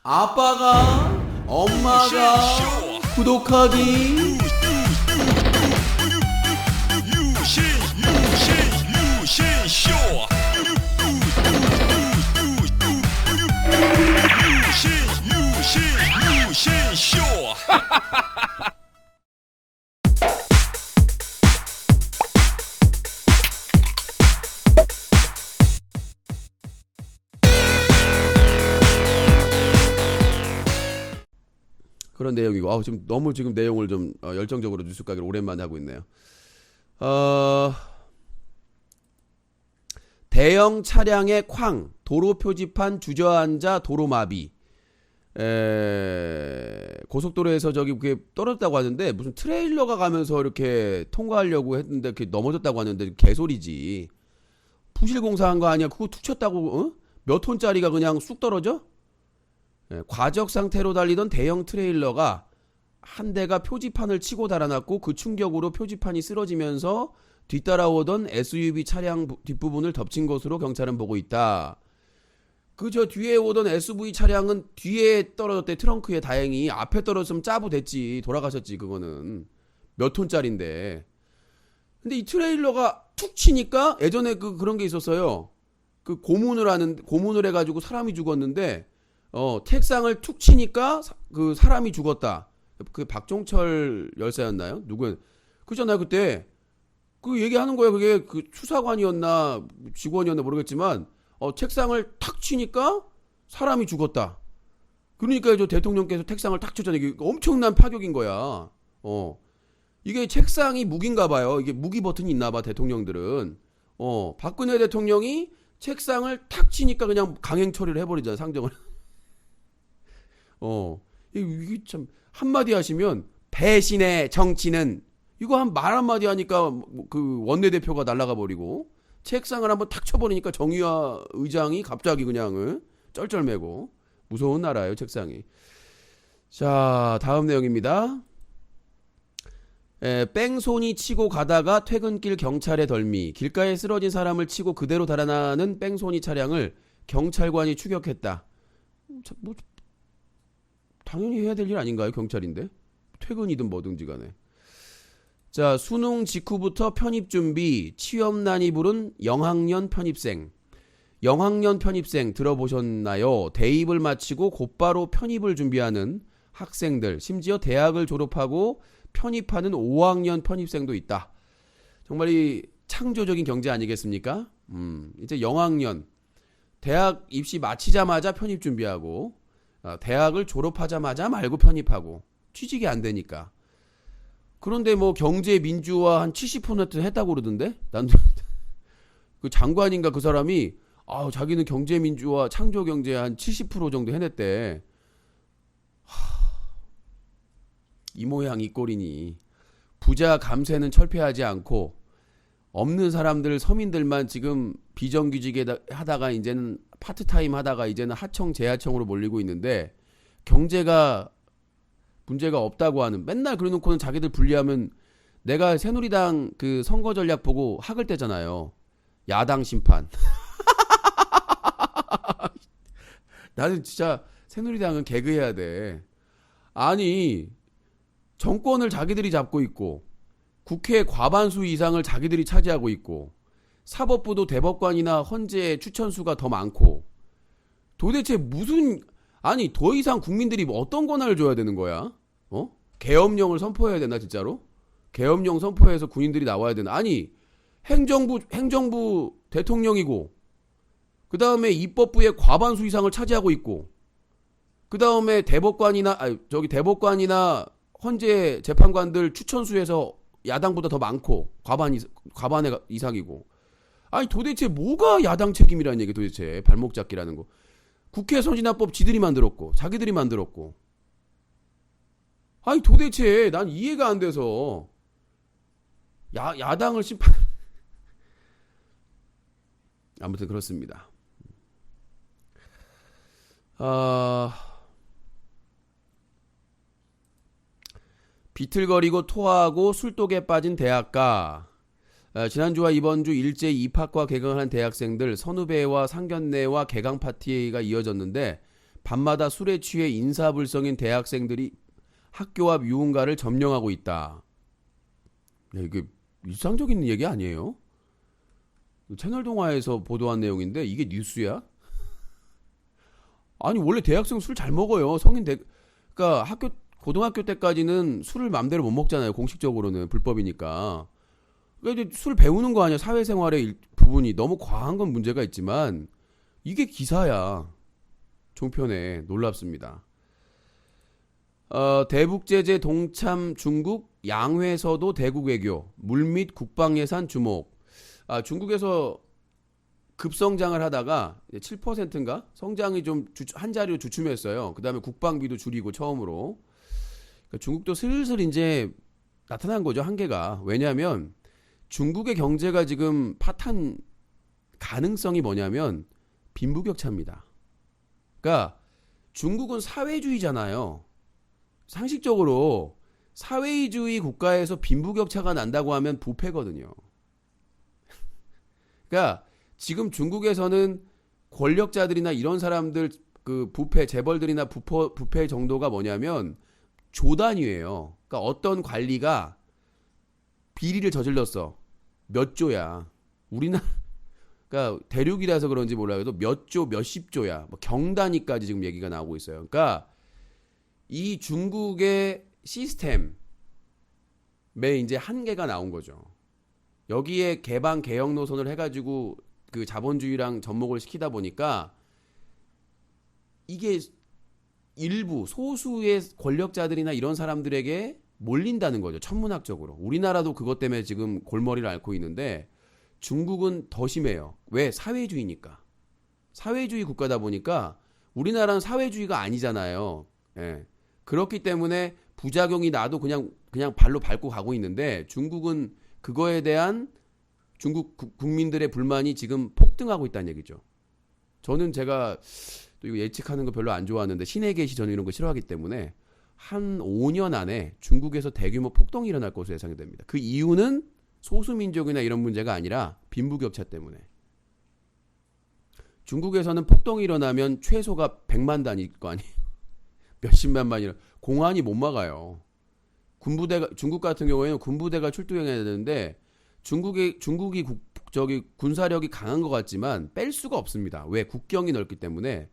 아빠가 엄마가 구독하기 그런 내용이고 지금 너무 지금 내용을 좀 열정적으로 뉴스 가기를 오랜만에 하고 있네요. 대형 차량의 쾅 도로 표지판 주저앉아 도로마비. 고속도로에서 저기 그게 떨어졌다고 하는데 무슨 트레일러가 가면서 이렇게 통과하려고 했는데 그게 넘어졌다고 하는데 개소리지. 부실공사한 거 아니야? 그거 툭 쳤다고 몇 톤짜리가 그냥 쑥 떨어져? 과적 상태로 달리던 대형 트레일러가 한 대가 표지판을 치고 달아났고 그 충격으로 표지판이 쓰러지면서 뒤따라오던 SUV 차량 뒷부분을 덮친 것으로 경찰은 보고 있다. 저 뒤에 오던 SUV 차량은 뒤에 떨어졌대. 트렁크에. 다행히 앞에 떨어졌으면 짜부 됐지. 돌아가셨지. 그거는 몇 톤짜리인데. 근데 이 트레일러가 툭 치니까 예전에 그런 게 있었어요. 고문을 해가지고 사람이 죽었는데 책상을 툭 치니까 사람이 죽었다. 그 박종철 열사였나요? 누구였? 그잖아요. 그때 그 얘기하는 거예요. 그게 수사관이었나 직원이었나 모르겠지만 책상을 탁 치니까 사람이 죽었다. 그러니까 저 대통령께서 책상을 탁 쳤잖아요. 이게 엄청난 파격인 거야. 이게 책상이 무기인가 봐요. 이게 무기 버튼이 있나 봐, 대통령들은. 박근혜 대통령이 책상을 탁 치니까 그냥 강행 처리를 해버리잖아, 상정을. 이게 참, 한마디 하시면, 배신의 정치는, 이거 말 한마디 하니까 그 원내대표가 날아가 버리고, 책상을 한번 탁 쳐버리니까 정의화 의장이 갑자기 그냥, 쩔쩔매고, 무서운 나라예요, 책상이. 자, 다음 내용입니다. 뺑소니 치고 가다가 퇴근길 경찰의 덜미. 길가에 쓰러진 사람을 치고 그대로 달아나는 뺑소니 차량을 경찰관이 추격했다. 당연히 해야 될 일 아닌가요? 경찰인데. 퇴근이든 뭐든지 간에. 자, 수능 직후부터 편입 준비. 취업난이 부른 영학년 편입생. 영학년 편입생 들어보셨나요? 대입을 마치고 곧바로 편입을 준비하는 학생들. 심지어 대학을 졸업하고 편입하는 5학년 편입생도 있다. 정말 이 창조적인 경제 아니겠습니까? 이제 영학년. 대학 입시 마치자마자 편입 준비하고 대학을 졸업하자마자 말고 편입하고 취직이 안 되니까. 그런데 뭐 경제 민주화 한 70% 했다고 그러던데? 난 그 장관인가 그 사람이 자기는 경제 민주화 창조 경제 한 70% 정도 해냈대. 이 모양 이 꼴이니. 부자 감세는 철폐하지 않고 없는 사람들 서민들만 지금 비정규직 하다가 이제는 파트타임 하다가 이제는 하청 재하청으로 몰리고 있는데 경제가 문제가 없다고 하는, 맨날 그래놓고는 자기들 분리하면, 내가 새누리당 그 선거 전략 보고 학을 떼잖아요. 야당 심판. 나는 진짜 새누리당은 개그해야 돼. 아니 정권을 자기들이 잡고 있고 국회 과반수 이상을 자기들이 차지하고 있고 사법부도 대법관이나 헌재 추천수가 더 많고 도대체 더 이상 국민들이 어떤 권한을 줘야 되는 거야? 계엄령을 선포해야 되나 진짜로? 계엄령 선포해서 군인들이 나와야 되나? 아니 행정부 대통령이고 그 다음에 입법부의 과반수 이상을 차지하고 있고 그 다음에 대법관이나 헌재 재판관들 추천수에서 야당보다 더 많고 과반의 이상이고. 아니 도대체 뭐가 야당 책임이라는 얘기 도대체. 발목 잡기라는 거. 국회 선진화법 지들이 만들었고 자기들이 만들었고. 아니 도대체 난 이해가 안 돼서 야당을 심판. 아무튼 그렇습니다. 비틀거리고 토하고 술독에 빠진 대학가. 지난주와 이번주 일제히 입학과 개강한 대학생들 선후배와 상견례와 개강 파티가 이어졌는데 밤마다 술에 취해 인사불성인 대학생들이 학교 앞 유흥가를 점령하고 있다. 야, 이게 일상적인 얘기 아니에요? 채널 동화에서 보도한 내용인데 이게 뉴스야? 아니 원래 대학생 술 잘 먹어요. 그러니까 고등학교 때까지는 술을 맘대로 못 먹잖아요. 공식적으로는 불법이니까. 그러니까 이제 술 배우는 거 아니야. 사회생활의 부분이 너무 과한 건 문제가 있지만 이게 기사야. 종편에 놀랍습니다. 대북제재 동참 중국 양회서도 대국 외교 물밑 국방예산 주목. 중국에서 급성장을 하다가 7%인가 성장이 좀 한 자리로 주춤했어요. 그 다음에 국방비도 줄이고 처음으로. 그러니까 중국도 슬슬 이제 나타난 거죠. 한계가. 왜냐하면 중국의 경제가 지금 파탄 가능성이 뭐냐면 빈부격차입니다. 그러니까 중국은 사회주의잖아요. 상식적으로 사회주의 국가에서 빈부격차가 난다고 하면 부패거든요. 그러니까 지금 중국에서는 권력자들이나 이런 사람들 그 부패 재벌들이나 부패 정도가 뭐냐면 조 단위예요. 그러니까 어떤 관리가 비리를 저질렀어. 몇 조야. 우리나라 그러니까 대륙이라서 그런지 몰라요. 몇 조, 몇십 조야. 뭐 경단위까지 지금 얘기가 나오고 있어요. 그러니까 이 중국의 시스템에 이제 한계가 나온 거죠. 여기에 개방 개혁 노선을 해가지고 그 자본주의랑 접목을 시키다 보니까 이게 일부 소수의 권력자들이나 이런 사람들에게 몰린다는 거죠. 천문학적으로. 우리나라도 그것 때문에 지금 골머리를 앓고 있는데 중국은 더 심해요. 왜? 사회주의니까. 사회주의 국가다 보니까 우리나라는 사회주의가 아니잖아요. 예. 그렇기 때문에 부작용이 나도 그냥 발로 밟고 가고 있는데 중국은 그거에 대한 중국 국민들의 불만이 지금 폭등하고 있다는 얘기죠. 저는 제가 또 이거 예측하는 거 별로 안 좋아하는데 신의 계시 저는 이런 거 싫어하기 때문에 한 5년 안에 중국에서 대규모 폭동이 일어날 것으로 예상이 됩니다. 그 이유는 소수민족이나 이런 문제가 아니라 빈부격차 때문에. 중국에서는 폭동이 일어나면 최소가 100만 단위일 거 아니에요. 몇십만만이라 공안이 못 막아요. 중국 같은 경우에는 군부대가 출동해야 되는데 중국이 군사력이 강한 것 같지만 뺄 수가 없습니다. 왜? 국경이 넓기 때문에.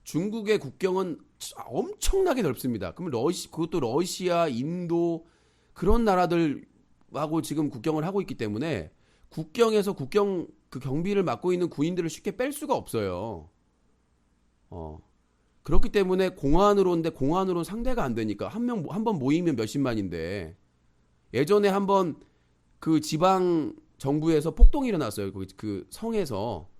중국의 국경은 엄청나게 넓습니다. 그럼 그것도 러시아, 인도 그런 나라들하고 지금 국경을 하고 있기 때문에 국경에서 국경 그 경비를 맡고 있는 군인들을 쉽게 뺄 수가 없어요. 그렇기 때문에 공안으로는 상대가 안 되니까 한 번 모이면 몇십만인데 예전에 한번 그 지방 정부에서 폭동이 일어났어요. 그 성에서.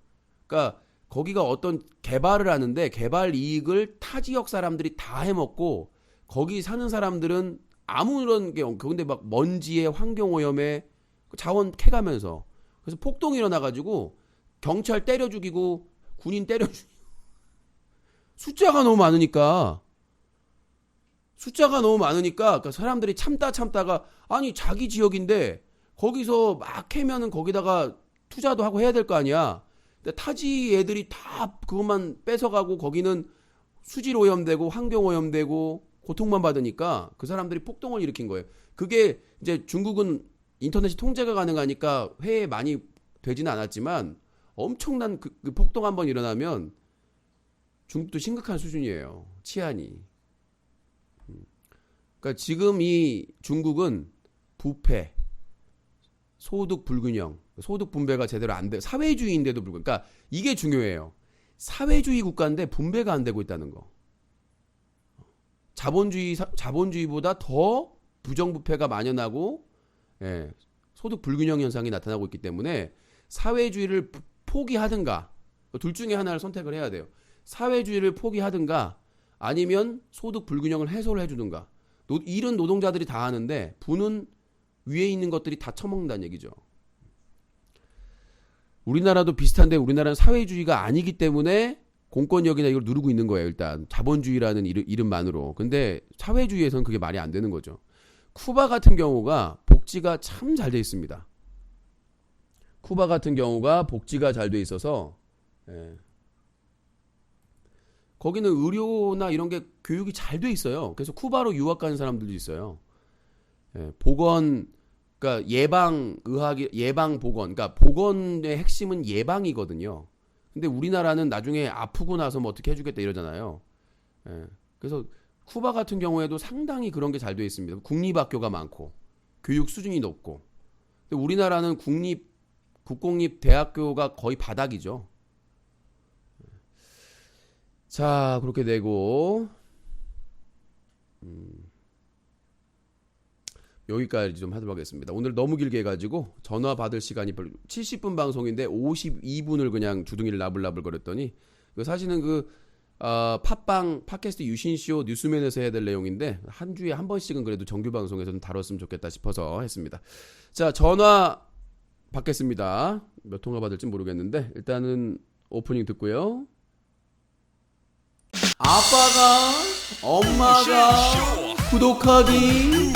그러니까 거기가 어떤 개발을 하는데 개발 이익을 타 지역 사람들이 다 해먹고 거기 사는 사람들은 아무런 게 근데 막 먼지에 환경오염에 자원 캐가면서 그래서 폭동이 일어나가지고 경찰 때려 죽이고 군인 때려 죽이고 숫자가 너무 많으니까 그러니까 사람들이 참다가 아니 자기 지역인데 거기서 막 캐면은 거기다가 투자도 하고 해야 될 거 아니야. 근데 타지 애들이 다 그것만 뺏어가고 거기는 수질 오염되고 환경 오염되고 고통만 받으니까 그 사람들이 폭동을 일으킨 거예요. 그게 이제 중국은 인터넷이 통제가 가능하니까 회에 많이 되지는 않았지만 엄청난 그 폭동 한번 일어나면 중국도 심각한 수준이에요. 치안이. 그러니까 지금 이 중국은 부패, 소득 불균형, 소득 분배가 제대로 안 돼. 사회주의인데도 불구하고. 그러니까 이게 중요해요. 사회주의 국가인데 분배가 안 되고 있다는 거. 자본주의보다 더 부정부패가 만연하고 소득 불균형 현상이 나타나고 있기 때문에 사회주의를 포기하든가 둘 중에 하나를 선택을 해야 돼요. 사회주의를 포기하든가 아니면 소득 불균형을 해소를 해주든가. 일은 노동자들이 다 하는데 부는 위에 있는 것들이 다 처먹는다는 얘기죠. 우리나라도 비슷한데 우리나라는 사회주의가 아니기 때문에 공권력이나 이걸 누르고 있는 거예요. 일단 자본주의라는 이름만으로. 근데 사회주의에서는 그게 말이 안 되는 거죠. 쿠바 같은 경우가 복지가 참 잘 돼 있습니다. 쿠바 같은 경우가 복지가 잘 돼 있어서 거기는 의료나 이런 게 교육이 잘 돼 있어요. 그래서 쿠바로 유학 가는 사람들도 있어요. 예, 보건, 그러니까 예방 보건, 그러니까 보건의 핵심은 예방이거든요. 근데 우리나라는 나중에 아프고 나서 뭐 어떻게 해주겠다 이러잖아요. 예, 그래서 쿠바 같은 경우에도 상당히 그런 게 잘 돼 있습니다. 국립학교가 많고 교육 수준이 높고. 근데 우리나라는 국공립 대학교가 거의 바닥이죠. 자, 그렇게 되고 여기까지 좀 하도록 하겠습니다. 오늘 너무 길게 해가지고 전화 받을 시간이 70분 방송인데 52분을 그냥 주둥이를 나불나불 거렸더니 사실은 팟캐스트 유신쇼 뉴스맨에서 해야 될 내용인데 한 주에 한 번씩은 그래도 정규 방송에서 좀 다뤘으면 좋겠다 싶어서 했습니다. 자, 전화 받겠습니다. 몇 통화 받을지 모르겠는데 일단은 오프닝 듣고요. 아빠가 엄마가 구독하기